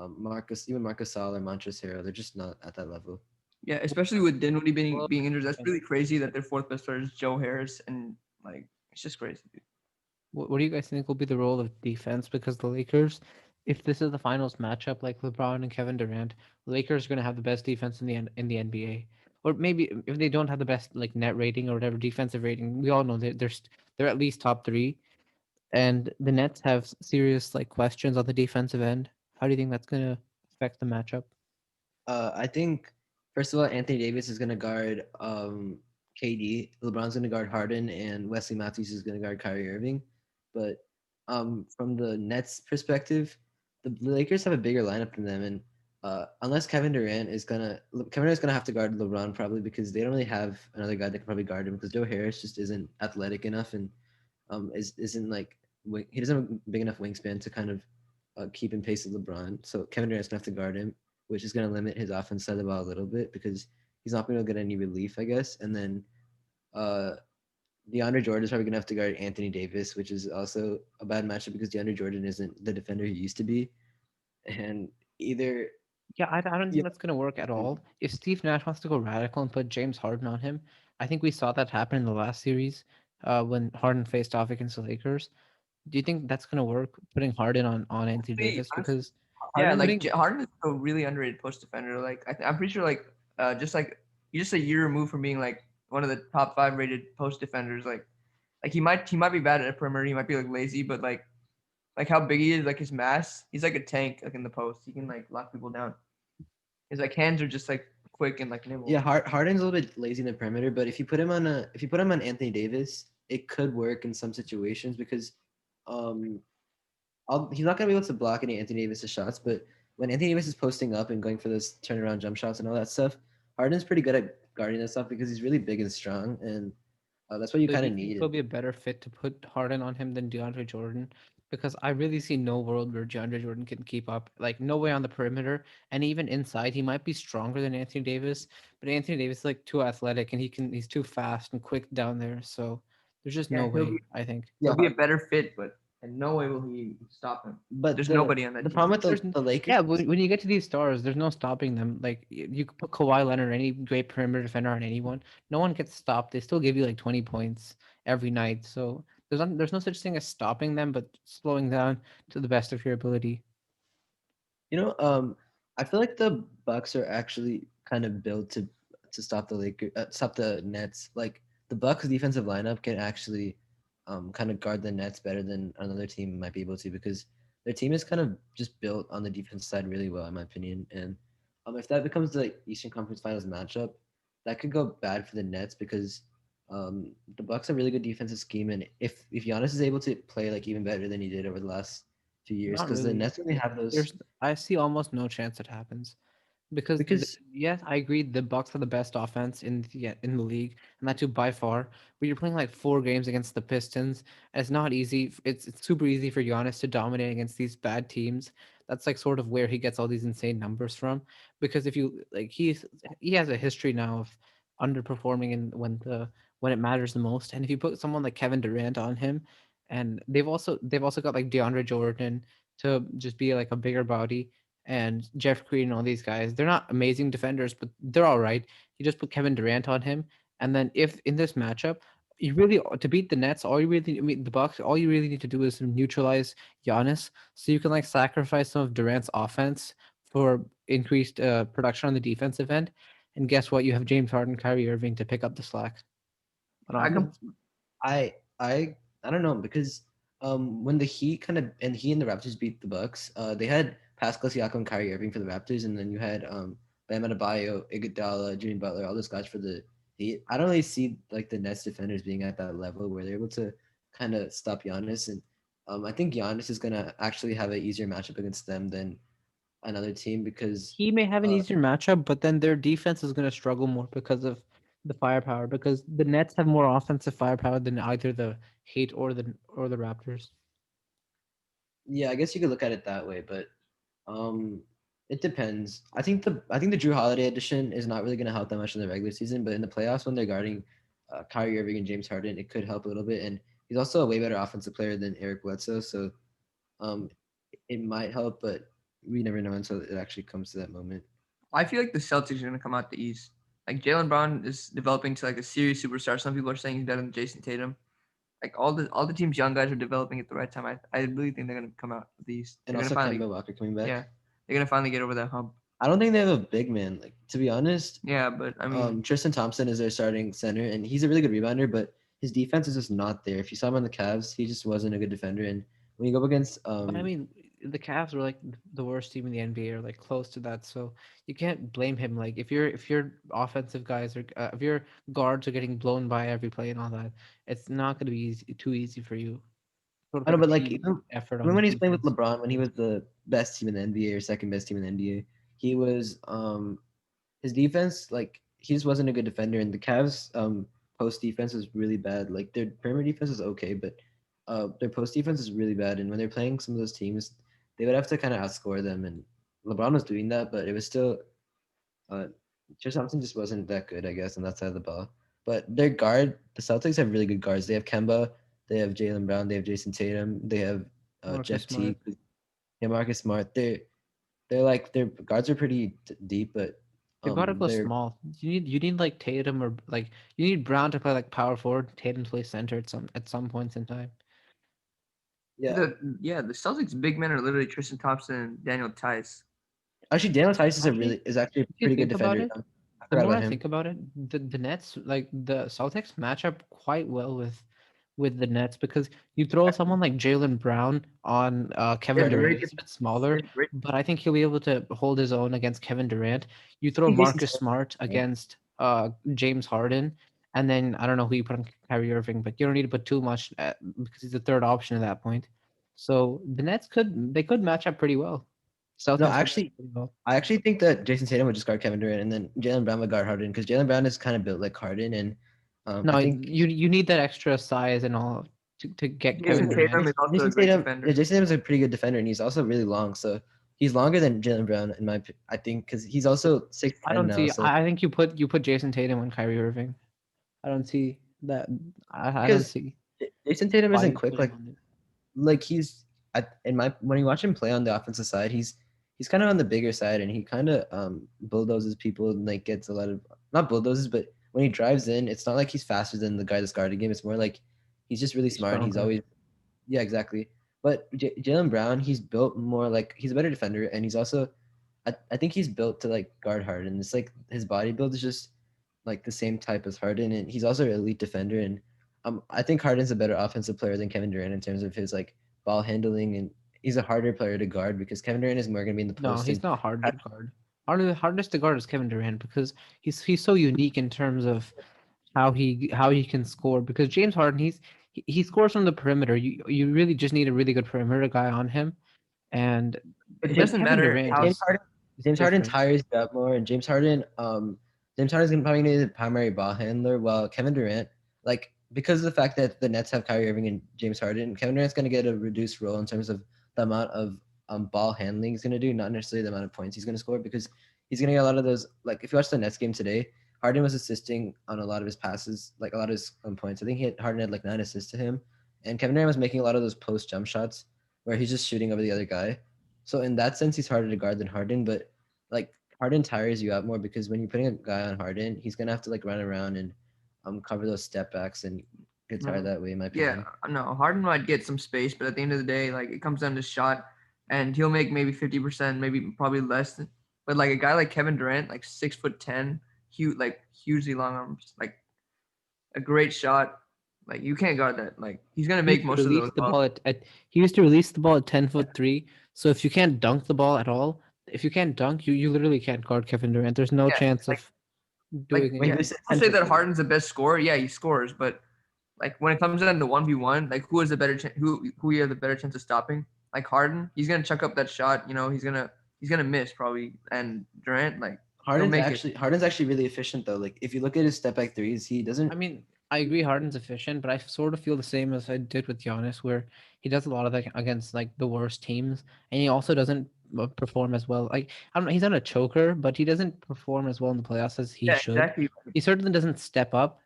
even Marcus Gasol or Montrezl Harrell. They're just not at that level. Yeah, especially with Dinwiddie Well, being injured, that's really crazy that their fourth best player is Joe Harris, and like it's just crazy, dude. what do you guys think will be the role of defense? Because the Lakers, if this is the finals matchup, like LeBron and Kevin Durant, the Lakers are going to have the best defense in the NBA. Or maybe if they don't have the best like net rating or whatever defensive rating, we all know they're at least top three. And the Nets have serious like questions on the defensive end. How do you think that's going to affect the matchup? I think first of all, Anthony Davis is going to guard KD. LeBron's going to guard Harden, and Wesley Matthews is going to guard Kyrie Irving. But from the Nets' perspective, the Lakers have a bigger lineup than them, and unless Kevin Durant's gonna have to guard LeBron probably because they don't really have another guy that can probably guard him because Joe Harris just isn't athletic enough and isn't like he doesn't have a big enough wingspan to kind of keep in pace with LeBron. So Kevin Durant's gonna have to guard him, which is gonna limit his offense side of the ball a little bit because he's not gonna get any relief, I guess. And then uh, DeAndre Jordan is probably gonna have to guard Anthony Davis, which is also a bad matchup because DeAndre Jordan isn't the defender he used to be. And either Yeah, I don't yeah, think that's going to work at all. If Steve Nash wants to go radical and put James Harden on him, I think we saw that happen in the last series when Harden faced off against the Lakers. Do you think that's going to work, putting Harden on Anthony Honestly, Davis? Because yeah, Harden, like putting Harden is a really underrated post defender. Like I'm pretty sure like just like he's just a year removed from being like one of the top five rated post defenders. Like he might be bad at a perimeter. He might be like lazy, but like how big he is, like his mass, he's like a tank like in the post. He can like lock people down. His like hands are just like quick and like nimble. yeah, Harden's a little bit lazy in the perimeter, but if you put him on Anthony Davis, it could work in some situations because um he's not gonna be able to block any Anthony Davis's shots, but when Anthony Davis is posting up and going for those turnaround jump shots and all that stuff, Harden's pretty good at guarding that stuff because he's really big and strong, and that's what you so do kind you of think need. he'll be a better fit to put Harden on him than DeAndre Jordan? because I really see no world where DeAndre Jordan can keep up. Like no way on the perimeter, and even inside, he might be stronger than Anthony Davis, but Anthony Davis is like too athletic and he's too fast and quick down there. So there's just no Yeah, way. I think. he'll Yeah, be a better fit, but in no way will he stop him. but There's nobody on that the team. problem with There's the Lakers. yeah, when you get to these stars, there's no stopping them. Like you could put Kawhi Leonard, or any great perimeter defender on anyone, no one gets stopped. They still give you like 20 points every night. So there's no such thing as stopping them, but slowing down to the best of your ability. I feel like the Bucks are actually kind of built to stop the stop the Nets. Like the Bucks defensive lineup can actually kind of guard the Nets better than another team might be able to because their team is kind of just built on the defense side really well, in my opinion. And if that becomes the Eastern Conference Finals matchup, that could go bad for the Nets because the Bucks have really good defensive scheme, and if Giannis is able to play like even better than he did over the last 2 years, Not because the really. Nets really have those There's I see almost no chance it happens. Because because yes, I agree. The Bucks are the best offense in the league, and that too by far. But you're playing like 4 games against the Pistons. And it's not easy. It's super easy for Giannis to dominate against these bad teams. That's like sort of where he gets all these insane numbers from. Because if you like, he has a history now of underperforming in when it matters the most. And if you put someone like Kevin Durant on him, and they've also got like DeAndre Jordan to just be like a bigger body, and Jeff Green and all these guys, they're not amazing defenders, but they're all right. You just put Kevin Durant on him, and then if in this matchup, you really to beat the Nets, I mean the Bucks, all you really need to do is neutralize Giannis, so you can like sacrifice some of Durant's offense for increased production on the defensive end. And guess what? You have James Harden, Kyrie Irving to pick up the slack on I can offense. I I I don't know because when the Heat kind of and he and the Raptors beat the Bucks, they had Pascal Siakam and Kyrie Irving for the Raptors, and then you had Bam Adebayo, Iguodala, Jimmy Butler, all those guys for the Heat. I don't really see like the Nets defenders being at that level where they're able to kind of stop Giannis, and I think Giannis is gonna actually have an easier matchup against them than another team because He may have an uh, easier matchup, but then their defense is going to struggle more because of the firepower. Because the Nets have more offensive firepower than either the Heat or the Raptors. yeah, I guess you could look at it that way, but Um, it depends. I think the Drew Holiday edition is not really going to help that much in the regular season, but in the playoffs when they're guarding Kyrie Irving and James Harden, it could help a little bit. And he's also a way better offensive player than Eric Bledsoe, so um, it might help, but we never know until it actually comes to that moment. I feel like the Celtics are gonna come out the East. Like Jalen Brown is developing to like a serious superstar. Some people are saying he's better than Jason Tatum. Like all the team's young guys are developing at the right time. I really think they're gonna come out of the East. And They're gonna also finally Kemba Walker coming back. yeah, they're gonna finally get over that hump. I don't think they have a big man. Like to be honest, Yeah, but I mean Tristan Thompson is their starting center, and he's a really good rebounder, but his defense is just not there. If you saw him on the Cavs, he just wasn't a good defender. And when you go up against But I mean, the Cavs were like the worst team in the NBA, or like close to that. So you can't blame him. Like if your offensive guys are if your guards are getting blown by every play and all that, it's not going to be too easy for you. Sort of I know, like a but like team effort on even the when he's playing with defense. LeBron, when he was the best team in the NBA or second best team in the NBA, he was his defense like he just wasn't a good defender, and the Cavs post defense is really bad. Like their perimeter defense is okay, but their post defense is really bad. And when they're playing some of those teams, they would have to kind of outscore them. And LeBron was doing that, but it was still uh, Josh Thompson just wasn't that good, I guess, on that side of the ball. But their guard, the Celtics have really good guards. They have Kemba, they have Jalen Brown, they have Jason Tatum, they have Marcus Jeff Smart. Teague, yeah, Marcus Smart. They're like their guards are pretty deep, but They gotta go they're small. You need like Tatum, or like you need Brown to play like power forward. Tatum to play center at some points in time. yeah. the Celtics big men are literally Tristan Thompson and Daniel Tice. Actually, Daniel Tice is a Actually, really is actually a if you pretty good think about defender. it, I the forgot more about I him. think about it, the Nets, like the Celtics match up quite well with the Nets, because you throw someone like Jalen Brown on Yeah, Kevin they're Durant, very he's good. a bit smaller, They're great. but I think he'll be able to hold his own against Kevin Durant. You I throw think Jason Marcus Tatum. Smart against James Harden, and then I don't know who you put on Kyrie Irving, but you don't need to put too much because he's the third option at that point. So the Nets could match up pretty well. No, Celtics could match actually, up pretty well. I actually think that Jason Tatum would just guard Kevin Durant, and then Jalen Brown would guard Harden because Jalen Brown is kind of built like Harden, and I No, think you need that extra size and all to get Jason Kevin Durant. Tatum is also a great defender. Yeah, Jason Tatum is a pretty good defender, and he's also really long. So he's longer than Jalen Brown I think, because he's also 6'10" I don't now. see. So I think you put Jason Tatum on Kyrie Irving. I don't see that. I don't because see Jason Tatum why isn't he's quick putting like on it. he's when you watch him play on the offensive side, he's kind of on the bigger side, and he kind of bulldozes people and like gets a lot of, not bulldozes, but when he drives in, it's not like he's faster than the guy that's guarding him. It's more like he's just really He's smart. And he's stronger. always, yeah, exactly. But Jalen Brown, he's built more like, he's a better defender, and he's also, I think he's built to like guard Harden. It's like his body build is just like the same type as Harden, and he's also an elite defender. And I think Harden's a better offensive player than Kevin Durant in terms of his like ball handling, and he's a harder player to guard because Kevin Durant is more going to be in the No, post. he's And not hard to guard. Hardest to guard is Kevin Durant because he's so unique in terms of how he can score. Because James Harden, he scores from the perimeter. You really just need a really good perimeter guy on him. And It but doesn't Kevin matter Durant how. is James Harden different. tires you out more, and James Harden's gonna probably be the primary ball handler, while Kevin Durant, like because of the fact that the Nets have Kyrie Irving and James Harden, Kevin Durant's gonna get a reduced role in terms of the amount of ball handling he's gonna do, not necessarily the amount of points he's gonna score, because he's gonna get a lot of those. Like if you watch the Nets game today, Harden was assisting on a lot of his passes, like a lot of his points. I think Harden had like 9 assists to him, and Kevin Durant was making a lot of those post jump shots where he's just shooting over the other guy. So in that sense, he's harder to guard than Harden, but like Harden tires you out more because when you're putting a guy on Harden, he's gonna have to like run around and cover those step backs and get tired that way, in my opinion. Yeah, no, Harden might get some space, but at the end of the day, like it comes down to shot, and he'll make maybe 50%, maybe probably less. But like a guy like Kevin Durant, like 6'10", huge, like hugely long arms, like a great shot. Like you can't guard that. Like he's gonna He make used to most of release those the balls. ball at he used to release the ball at 10'3". So if you can't dunk the ball at all, if you can't dunk, you literally can't guard Kevin Durant. There's no Yeah, chance like of like doing When yeah. he anything. was I'll say that 10 Harden's the best scorer. Yeah, he scores, but like when it comes down to 1v1, like who has the better who you have the better chance of stopping? Like Harden, he's gonna chuck up that shot. You know, he's gonna miss probably. And Durant, like he'll make it. Harden's actually really efficient though. Like if you look at his step back threes, he doesn't. I mean, I agree Harden's efficient, but I sort of feel the same as I did with Giannis, where he does a lot of that against like the worst teams, and he also doesn't perform as well. Like I don't know, he's not a choker, but he doesn't perform as well in the playoffs as he Yeah, should. exactly. He certainly doesn't step up,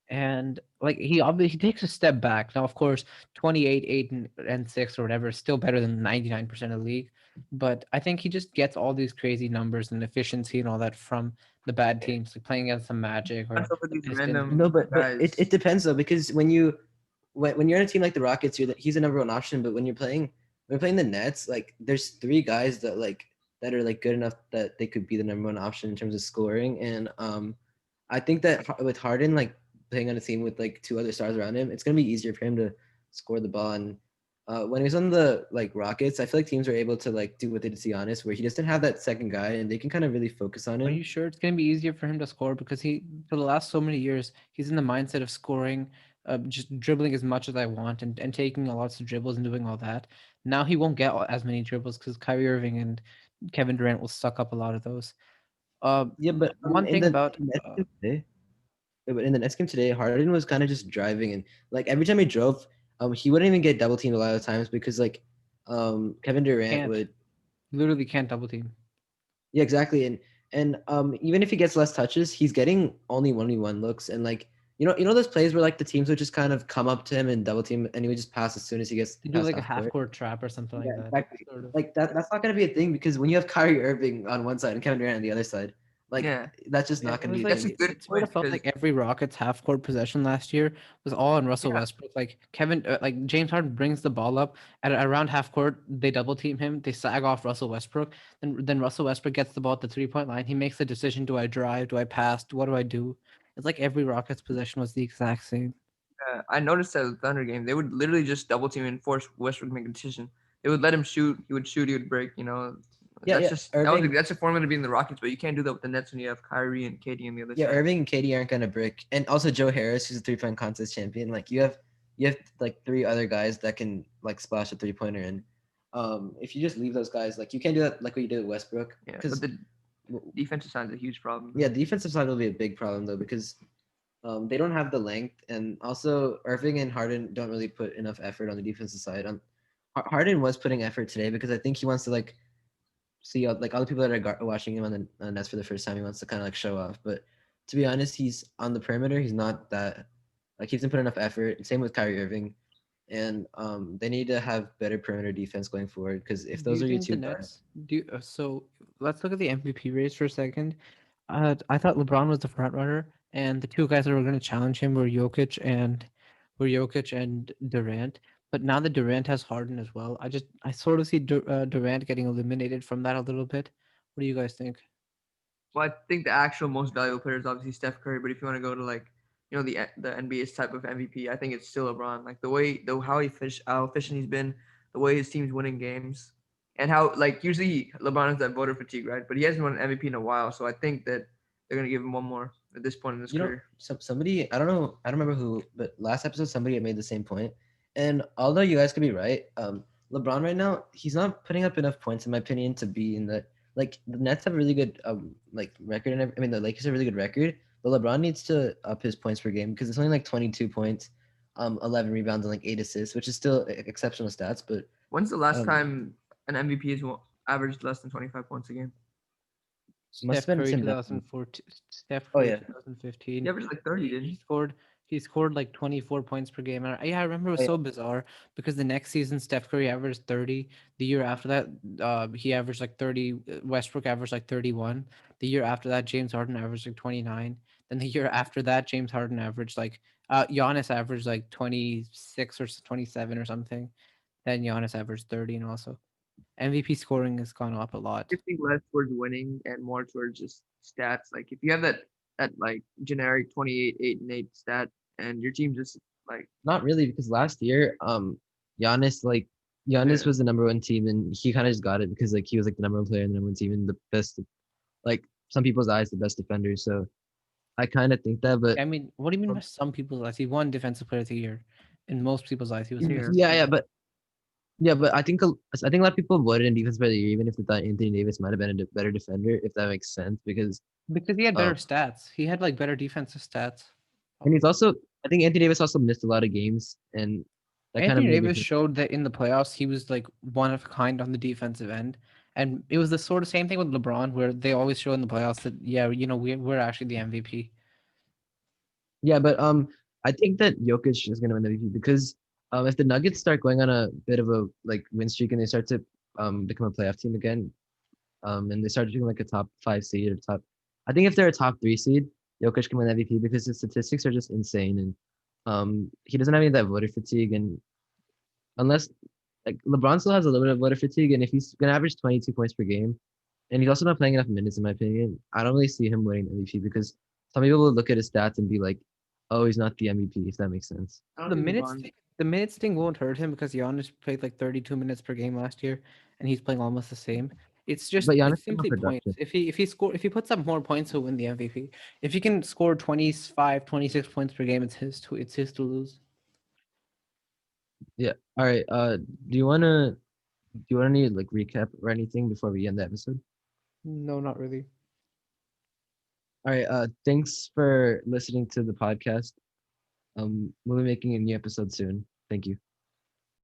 and like he obviously he takes a step back. Now, of course, 28, 8, and 6 or whatever is still better than 99% of the league, but I think he just gets all these crazy numbers and efficiency and all that from the bad teams, like playing against the Magic or What's up with the these Pistons. No, random but guys? it depends though, because when you're in a team like the Rockets, he's a number one option. But when you're playing the Nets, like there's 3 guys that are like good enough that they could be the number one option in terms of scoring. And I think that with Harden like playing on a team with like 2 other stars around him, it's gonna be easier for him to score the ball. And when he was on the like Rockets, I feel like teams were able to like do what they did to Giannis, where he doesn't have that second guy, and they can kind of really focus on Are him. you sure it's going to be easier for him to score? Because he, for the last so many years, he's in the mindset of scoring, just dribbling as much as I want and taking a lots of dribbles and doing all that. Now he won't get as many dribbles because Kyrie Irving and Kevin Durant will suck up a lot of those. Yeah, but One thing about in the Nets game today, but in the next game today, Harden was kind of just driving, and like every time he drove, he wouldn't even get double teamed a lot of times because like Kevin Durant can't would. literally can't double team. Yeah, exactly. And even if he gets less touches, he's getting only 1v1 looks. And like you know those plays where like the teams would just kind of come up to him and double team, and he would just pass as soon as he gets They do past like a half half court. court trap or something Yeah, like that. exactly. Sort of. Like that's not gonna be a thing, because when you have Kyrie Irving on one side and Kevin Durant on the other side, like Yeah, that's just Yeah, not it gonna was be a like that's a thing. good it sort point of felt because like every Rockets half court possession last year was all on Russell yeah, Westbrook. Like like James Harden brings the ball up at around half court, they double team him, they sag off Russell Westbrook, then Russell Westbrook gets the ball at the 3 point line. He makes the decision: do I drive? Do I pass? What do I do? It's like every Rockets possession was the exact same. I noticed that with the Thunder game, they would literally just double team and force Westbrook to make a decision. They would let him shoot. He would shoot. He would break. You know, Yeah, yeah. that's a formula to be in the Rockets, but you can't do that with the Nets when you have Kyrie and KD on the other Yeah, side. Irving and KD aren't gonna brick, and also Joe Harris, who's a 3-point contest champion. Like you have like 3 other guys that can like splash a 3-pointer, and if you just leave those guys, like you can't do that like what you did with Westbrook, Yeah, but because the defensive side is a huge problem. yeah, the defensive side will be a big problem though, because They don't have the length, and also Irving and Harden don't really put enough effort on the defensive side. Harden was putting effort today because I think he wants to like see like all the people that are watching him on the Nets for the first time. He wants to kind of like show off. But to be honest, he's on the perimeter. He's not that like he doesn't put enough effort. Same with Kyrie Irving, and they need to have better perimeter defense going forward because if Do those you are your think the two guys, Nets do so let's look at the MVP race for a second. I thought LeBron was the front runner, and the two guys that were going to challenge him were Jokic and Durant. But now that Durant has Harden as well, I sort of see Durant getting eliminated from that a little bit. What do you guys think? Well, I think the actual most valuable player is obviously Steph Curry, but if you want to go to like, the NBA's type of MVP, I think it's still LeBron. Like the how efficient he's been, the way his team's winning games, and how like usually LeBron has that voter fatigue, right? But he hasn't won an MVP in a while, so I think that they're gonna give him one more at this point in his you know, career. somebody I don't know, I don't remember who, but last episode somebody had made the same point. And although you guys could be right, LeBron right now he's not putting up enough points in my opinion to be in the like the Nets have a really good like record, and I mean the Lakers have a really good record, but LeBron needs to up his points per game because it's only like 22 points, 11 rebounds and like 8 assists, which is still exceptional stats. But When's the last um, time an MVP has averaged less than 25 points a game? must Steph have been Curry Tim Duncan. 2014, Steph Oh Curry yeah, 2015. He averaged like 30, didn't He he? scored he scored like 24 points per game. And yeah, I remember it oh was yeah. so bizarre because the next season Steph Curry averaged 30. The year after that, he averaged like 30. Westbrook averaged like 31. The year after that, James Harden averaged like 29. Then the year after that, James Harden averaged like Giannis averaged like 26 or 27 or something. Then Giannis averaged 30 and also MVP scoring has gone up a lot. Shifting less towards winning and more towards just stats. Like if you have that like generic 28, 8 and 8 stat and your team just like Not really, because last year, Giannis like Giannis yeah. was the number one team, and he kind of just got it because like he was like the number one player in the number one team and the best, like some people's eyes, the best defender. So I kind of think that, but I mean, what do you mean by um, some people's eyes? He won Defensive Player of the Year. In most people's eyes, he was Yeah. fair. yeah, but I think a lot of people voted in defense player of the year, even if they thought Anthony Davis might have been a better defender, if that makes sense, because Because he had um, better stats. He had like better defensive stats. and Probably. he's also I think Anthony Davis also missed a lot of games, and that kind of Anthony maybe Davis showed that in the playoffs he was like one of a kind on the defensive end. And it was the sort of same thing with LeBron where they always show in the playoffs that yeah, we're actually the MVP. Yeah, but I think that Jokic is gonna win the MVP because if the Nuggets start going on a bit of a like win streak and they start to become a playoff team again, and they start doing like a top 5 seed or top, I think if they're a top 3 seed, Jokic can win MVP because his statistics are just insane, and he doesn't have any of that voter fatigue, and unless like LeBron still has a little bit of voter fatigue, and if he's gonna average 22 points per game, and he's also not playing enough minutes in my opinion, I don't really see him winning MVP because some people will look at his stats and be like, oh, he's not the MVP, if that makes sense. I don't The think minutes LeBron thing, the minutes thing won't hurt him because Giannis played like 32 minutes per game last year, and he's playing almost the same. But Giannis It's got more simply points. production. If he puts up more points, he'll win the MVP. If he can score 25, 26 points per game, it's his to lose. Yeah. All right. Do you wanna need like recap or anything before we end the episode? No, not really. All right. Thanks for listening to the podcast. We'll be making a new episode soon. Thank you.